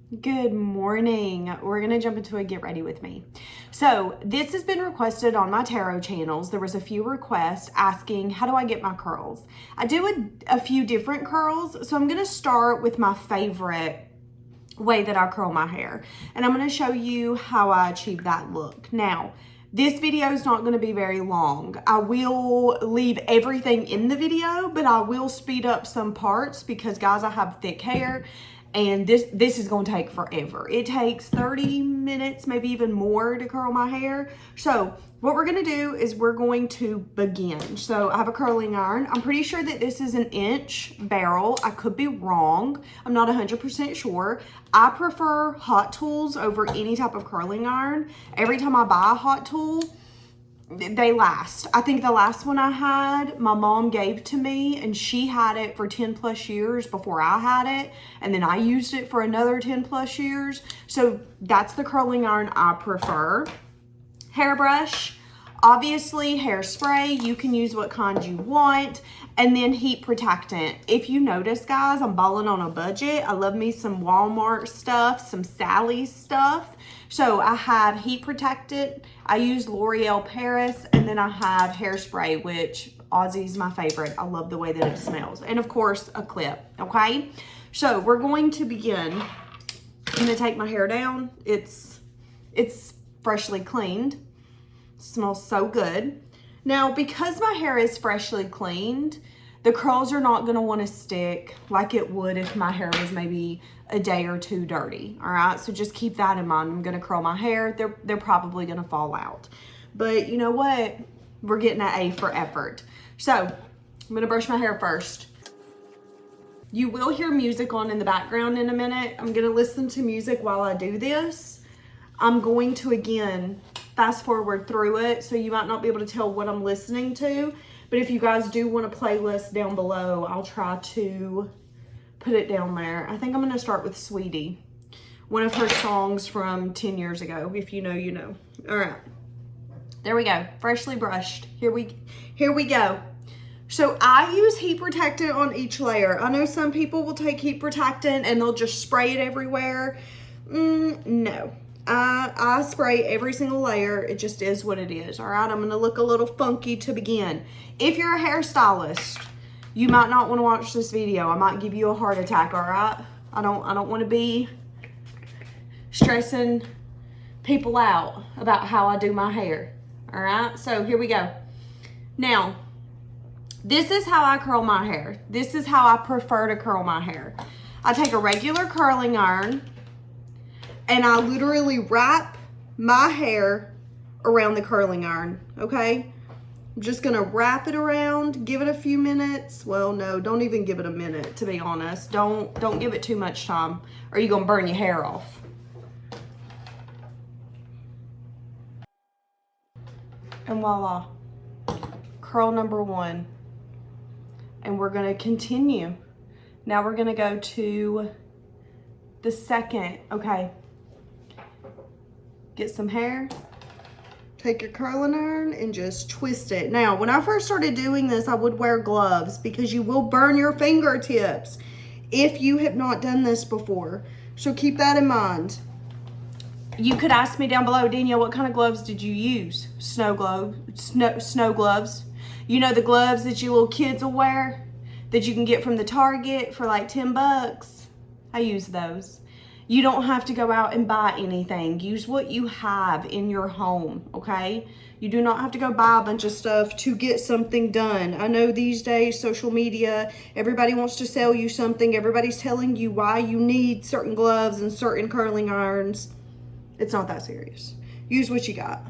Good morning. We're going to jump into a get ready with me. So this has been requested on my tarot channels. There was a few requests asking, how do I get my curls? I do a few different curls. So I'm going to start with my favorite way that I curl my hair. And I'm going to show you how I achieve that look. Now, this video is not going to be very long. I will leave everything in the video, but I will speed up some parts because, guys, I have thick hair. And this is going to take forever. It takes 30 minutes, maybe even more, to curl my hair. So what we're going to do is we're going to begin. So I have a curling iron. I'm pretty sure that this is an inch barrel. I could be wrong. I'm not 100% sure. I prefer hot tools over any type of curling iron. Every time I buy a hot tool, they last. I think the last one I had, my mom gave to me, and she had it for 10 plus years before I had it. And then I used it for another 10 plus years. So that's the curling iron I prefer. Hairbrush, obviously hairspray. You can use what kind you want. And then heat protectant. If you notice, guys, I'm balling on a budget. I love me some Walmart stuff, some Sally's stuff. So I have heat protectant. I use L'Oreal Paris, and then I have hairspray, which Aussie's my favorite. I love the way that it smells. And of course, a clip, okay? So we're going to begin. I'm gonna take my hair down. It's freshly cleaned. It smells so good. Now, because my hair is freshly cleaned, the curls are not gonna wanna stick like it would if my hair was maybe a day or two dirty, all right? So just keep that in mind. I'm gonna curl my hair. They're probably gonna fall out. But you know what? We're getting an A for effort. So I'm gonna brush my hair first. You will hear music on in the background in a minute. I'm gonna listen to music while I do this. I'm going to, again, fast forward through it, so you might not be able to tell what I'm listening to. But if you guys do want a playlist down below, I'll try to put it down there. I think I'm going to start with Saweetie, one of her songs from 10 years ago. If you know, you know. All right. There we go. Freshly brushed. Here we go. So I use heat protectant on each layer. I know some people will take heat protectant and they'll just spray it everywhere. No. I spray every single layer. It just is what it is. All right. I'm going to look a little funky to begin. If you're a hairstylist, you might not want to watch this video. I might give you a heart attack, all right? I don't want to be stressing people out about how I do my hair, all right? So here we go. Now, this is how I curl my hair. This is how I prefer to curl my hair. I take a regular curling iron, and I literally wrap my hair around the curling iron, okay? I'm just gonna wrap it around, give it a few minutes. Well, no, don't even give it a minute, to be honest. Don't give it too much time, or you're gonna burn your hair off. And voila, curl number one. And we're gonna continue. Now we're gonna go to the second, okay. Get some hair. Take your curling iron and just twist it. Now, when I first started doing this, I would wear gloves because you will burn your fingertips if you have not done this before. So keep that in mind. You could ask me down below, Danielle, what kind of gloves did you use? Snow gloves. You know, the gloves that you little kids will wear that you can get from the Target for like 10 bucks. I use those. You don't have to go out and buy anything. Use what you have in your home, okay? You do not have to go buy a bunch of stuff to get something done. I know these days, social media, everybody wants to sell you something. Everybody's telling you why you need certain gloves and certain curling irons. It's not that serious. Use what you got.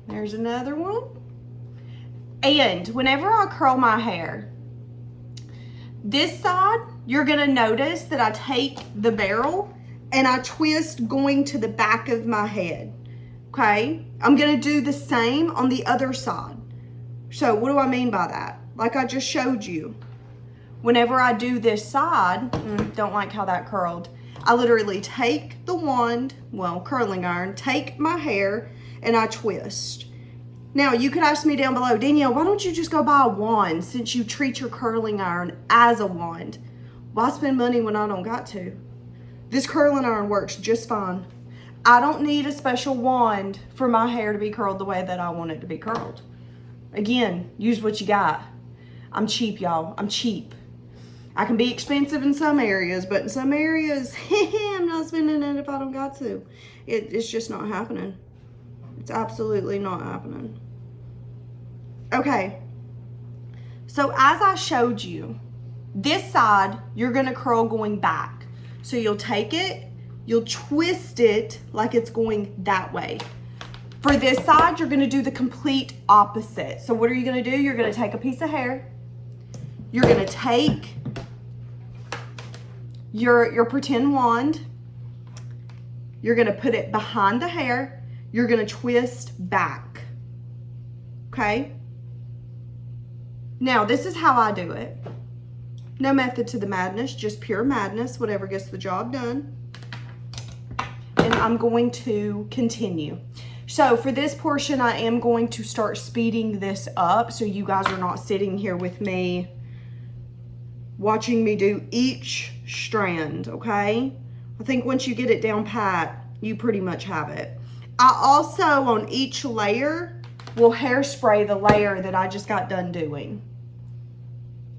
There's another one. And whenever I curl my hair, this side, you're gonna notice that I take the barrel and I twist going to the back of my head, okay? I'm gonna do the same on the other side. So what do I mean by that? Like I just showed you. Whenever I do this side, don't like how that curled. I literally take the wand, well, curling iron, take my hair, and I twist. Now, you could ask me down below, Danielle, why don't you just go buy a wand since you treat your curling iron as a wand? Why spend money when I don't got to? This curling iron works just fine. I don't need a special wand for my hair to be curled the way that I want it to be curled. Again, use what you got. I'm cheap, y'all. I'm cheap. I can be expensive in some areas, but in some areas, I'm not spending it if I don't got to. It's just not happening. It's absolutely not happening. Okay. So as I showed you, this side, you're gonna curl going back. So you'll take it, you'll twist it like it's going that way. For this side, you're gonna do the complete opposite. So what are you gonna do? You're gonna take a piece of hair, you're gonna take your pretend wand, you're gonna put it behind the hair, you're gonna twist back, okay? Now, this is how I do it. No method to the madness, just pure madness, whatever gets the job done. And I'm going to continue. So for this portion, I am going to start speeding this up so you guys are not sitting here with me watching me do each strand, okay? I think once you get it down pat, you pretty much have it. I also, on each layer, will hairspray the layer that I just got done doing.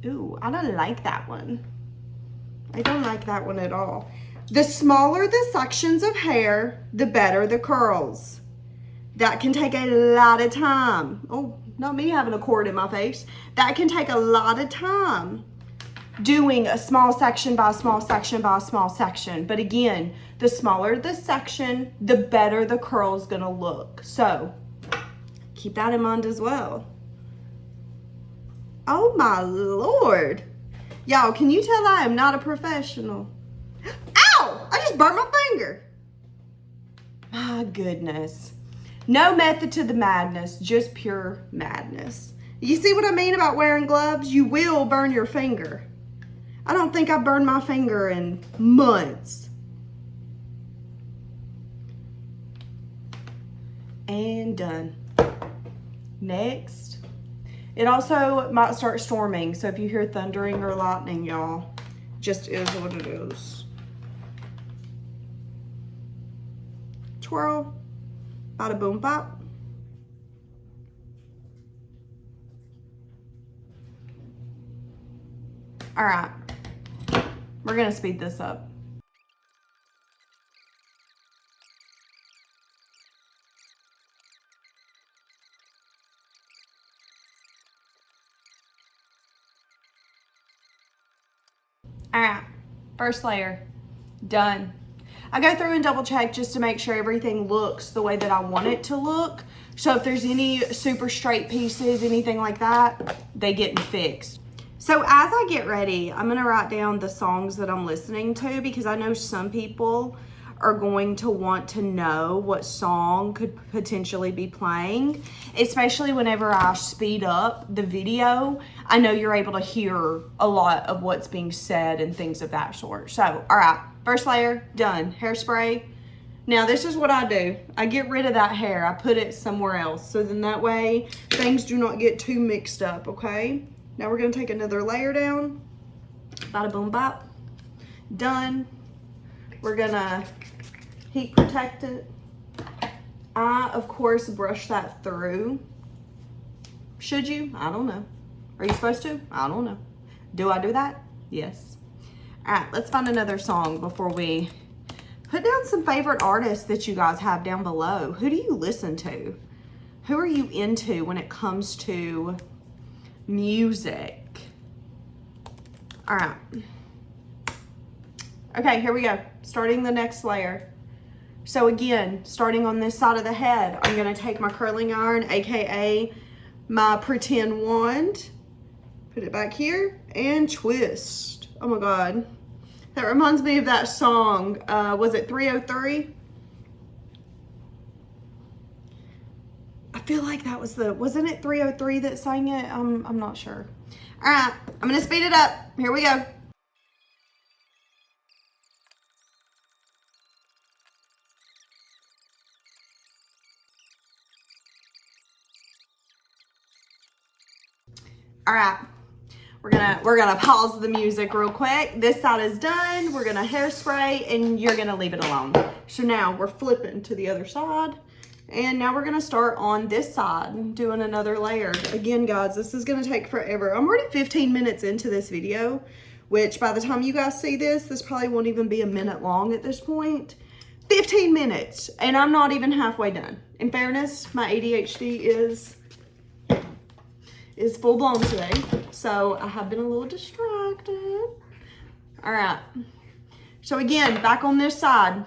Ooh, I don't like that one. I don't like that one at all. The smaller the sections of hair, the better the curls. That can take a lot of time. Oh, not me having a cord in my face. That can take a lot of time doing a small section by small section by small section. But again, the smaller the section, the better the curl's gonna look. So keep that in mind as well. Oh my Lord. Y'all, can you tell I am not a professional? Ow! I just burnt my finger. My goodness. No method to the madness, just pure madness. You see what I mean about wearing gloves? You will burn your finger. I don't think I burned my finger in months. And done. Next. It also might start storming, so if you hear thundering or lightning, y'all, just is what it is. Twirl. Bada boom bop. All right, we're gonna speed this up. All right, first layer, done. I go through and double check just to make sure everything looks the way that I want it to look. So if there's any super straight pieces, anything like that, they get fixed. So as I get ready, I'm gonna write down the songs that I'm listening to because I know some people are going to want to know what song could potentially be playing, especially whenever I speed up the video. I know you're able to hear a lot of what's being said and things of that sort. So, all right, first layer, done. Hairspray. Now, this is what I do. I get rid of that hair. I put it somewhere else. So then that way, things do not get too mixed up, okay? Now we're gonna take another layer down. Bada boom bop. Done. We're gonna heat protect it. I, of course, brush that through. Should you? I don't know. Are you supposed to? I don't know. Do I do that? Yes. All right, let's find another song before we put down some favorite artists that you guys have down below. Who do you listen to? Who are you into when it comes to music? All right. Okay, here we go. Starting the next layer. So again, starting on this side of the head, I'm gonna take my curling iron, AKA my pretend wand, put it back here and twist. Oh my God. That reminds me of that song. Was it 303? I feel like that was wasn't it 303 that sang it? I'm not sure. All right, I'm gonna speed it up. Here we go. All right, We're gonna pause the music real quick. This side is done. We're gonna hairspray and you're gonna leave it alone. So now we're flipping to the other side. And now we're gonna start on this side, doing another layer. Again, guys, this is gonna take forever. I'm already 15 minutes into this video, which by the time you guys see this, this probably won't even be a minute long at this point. 15 minutes, and I'm not even halfway done. In fairness, my ADHD is full blown today. So I have been a little distracted. All right. So again, back on this side,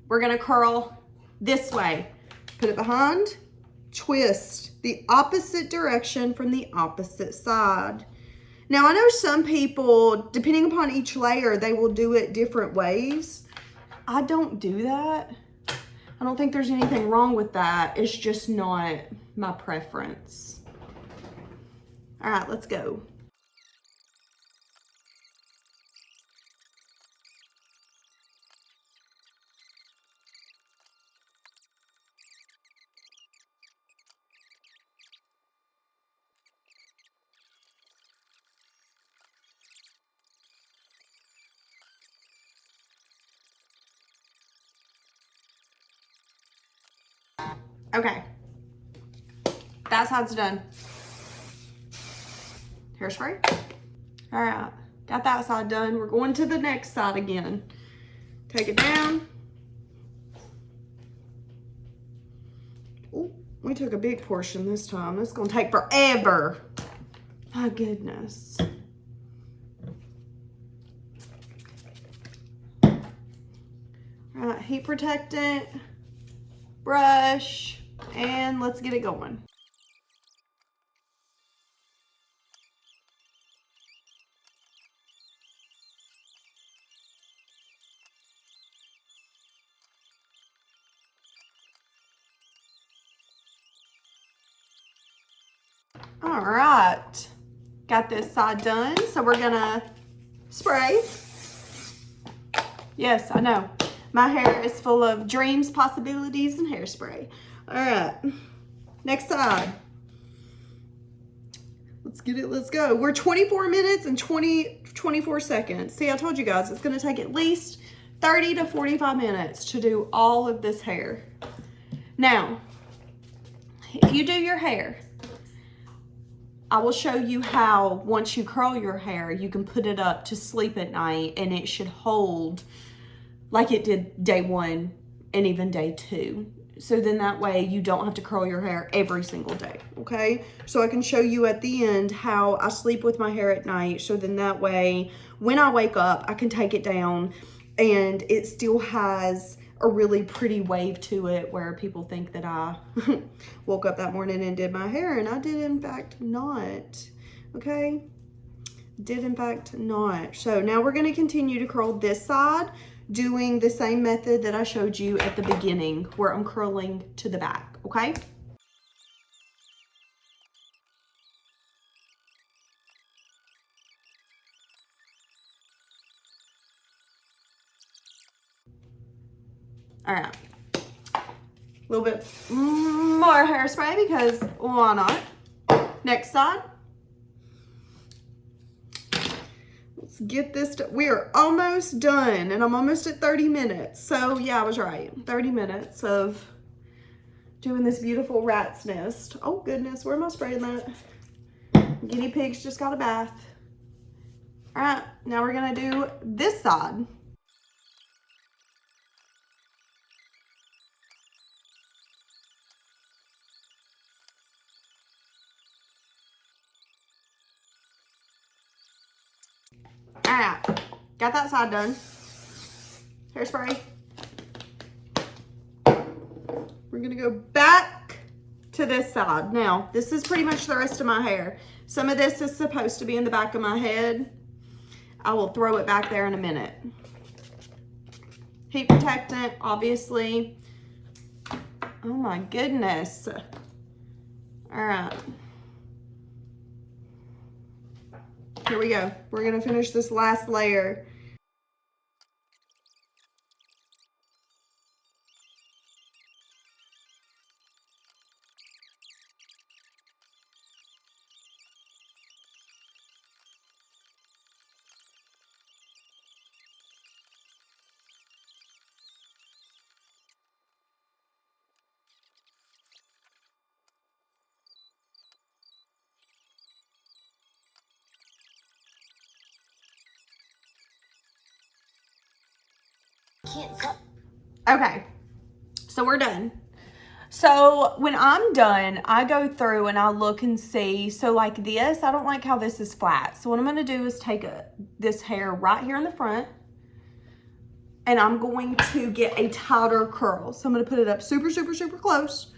we're gonna curl this way. Put it behind, twist the opposite direction from the opposite side. Now I know some people, depending upon each layer, they will do it different ways. I don't do that. I don't think there's anything wrong with that. It's just not my preference. All right, let's go. Okay, that side's done. Hairspray. All right, got that side done. We're going to the next side again. Take it down. Ooh, we took a big portion this time. It's gonna take forever. My goodness. All right, heat protectant, brush, and let's get it going. All right, got this side done. So we're gonna spray. Yes, I know. My hair is full of dreams, possibilities, and hairspray. All right, next side. Let's get it, let's go. We're 24 minutes and 24 seconds. See, I told you guys, it's gonna take at least 30 to 45 minutes to do all of this hair. Now, if you do your hair, I will show you how once you curl your hair, you can put it up to sleep at night and it should hold like it did day one and even day two. So then that way you don't have to curl your hair every single day, okay? So I can show you at the end how I sleep with my hair at night. So then that way, when I wake up, I can take it down and it still has a really pretty wave to it where people think that I woke up that morning and did my hair, and I did in fact not, okay? Did in fact not. So now we're gonna continue to curl this side, doing the same method that I showed you at the beginning where I'm curling to the back, okay? All right, a little bit more hairspray because why not? Next side. Let's get this, we are almost done and I'm almost at 30 minutes. So yeah, I was right, 30 minutes of doing this beautiful rat's nest. Oh goodness, where am I spraying that? Guinea pigs just got a bath. All right, now we're gonna do this side. All right, got that side done. Hairspray. We're gonna go back to this side. Now, this is pretty much the rest of my hair. Some of this is supposed to be in the back of my head. I will throw it back there in a minute. Heat protectant, obviously. Oh my goodness. All right. Here we go. We're gonna finish this last layer. Okay, so we're done. So when I'm done, I go through and I look and see. So like this, I don't like how this is flat. So what I'm going to do is take this hair right here in the front, and I'm going to get a tighter curl. So I'm going to put it up super, super, super close.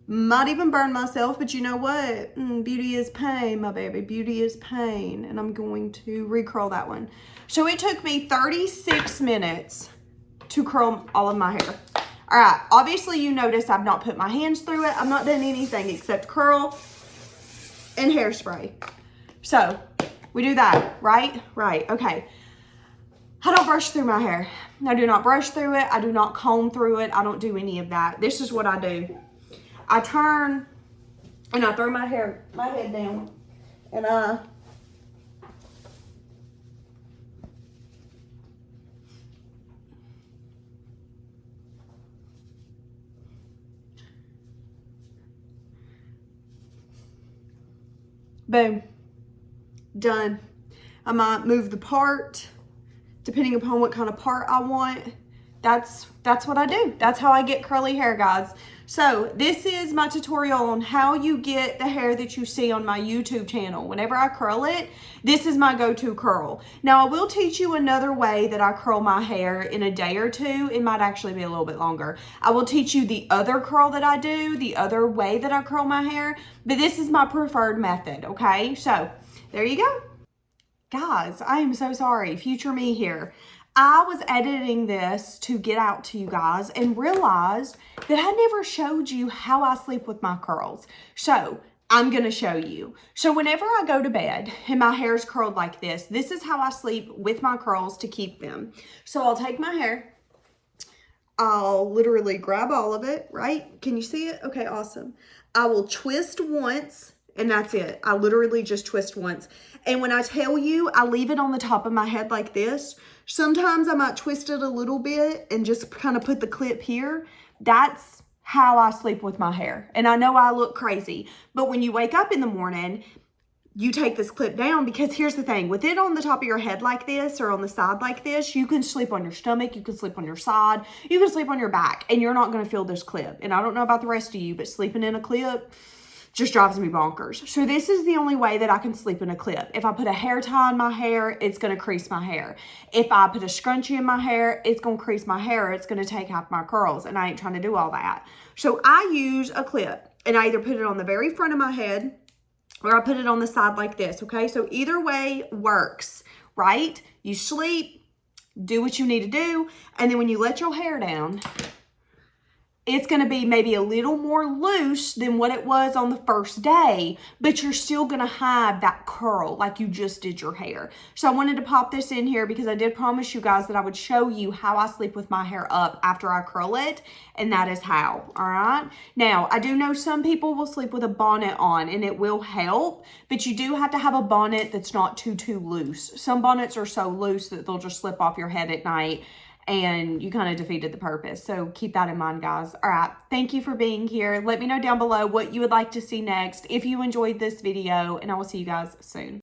Might even burn myself, but you know what? Beauty is pain, my baby. Beauty is pain. And I'm going to recurl that one. So it took me 36 minutes to curl all of my hair. All right, obviously you notice I've not put my hands through it. I've not done anything except curl and hairspray. So we do that, right? Right, okay. I don't brush through my hair. I do not brush through it. I do not comb through it. I don't do any of that. This is what I do. I turn and I throw my head down, and boom, done. I might move the part depending upon what kind of part I want. That's what I do. That's how I get curly hair, guys. So this is my tutorial on how you get the hair that you see on my YouTube channel. Whenever I curl it, this is my go-to curl. Now I will teach you another way that I curl my hair in a day or two. It might actually be a little bit longer. I will teach you the other curl that I do, the other way that I curl my hair, but this is my preferred method, okay? So there you go. Guys, I am so sorry. Future me here. I was editing this to get out to you guys and realized that I never showed you how I sleep with my curls. So I'm going to show you. So whenever I go to bed and my hair's curled like this is how I sleep with my curls to keep them. So I'll take my hair. I'll literally grab all of it, right? Can you see it? Okay, awesome. I will twist once. And that's it. I literally just twist once. And when I tell you, I leave it on the top of my head like this. Sometimes I might twist it a little bit and just kind of put the clip here. That's how I sleep with my hair. And I know I look crazy. But when you wake up in the morning, you take this clip down, because here's the thing. With it on the top of your head like this or on the side like this, you can sleep on your stomach. You can sleep on your side. You can sleep on your back. And you're not going to feel this clip. And I don't know about the rest of you, but sleeping in a clip just drives me bonkers. So this is the only way that I can sleep in a clip. If I put a hair tie in my hair, it's going to crease my hair. If I put a scrunchie in my hair, it's going to crease my hair. It's going to take out my curls, and I ain't trying to do all that. So I use a clip, and I either put it on the very front of my head or I put it on the side like this, okay? So either way works, right? You sleep, do what you need to do, and then when you let your hair down, it's going to be maybe a little more loose than what it was on the first day, but you're still going to have that curl like you just did your hair. So I wanted to pop this in here because I did promise you guys that I would show you how I sleep with my hair up after I curl it, and that is how, all right? Now, I do know some people will sleep with a bonnet on, and it will help, but you do have to have a bonnet that's not too loose. Some bonnets are so loose that they'll just slip off your head at night, and you kind of defeated the purpose. So keep that in mind, guys. All right. Thank you for being here. Let me know down below what you would like to see next if you enjoyed this video, and I will see you guys soon.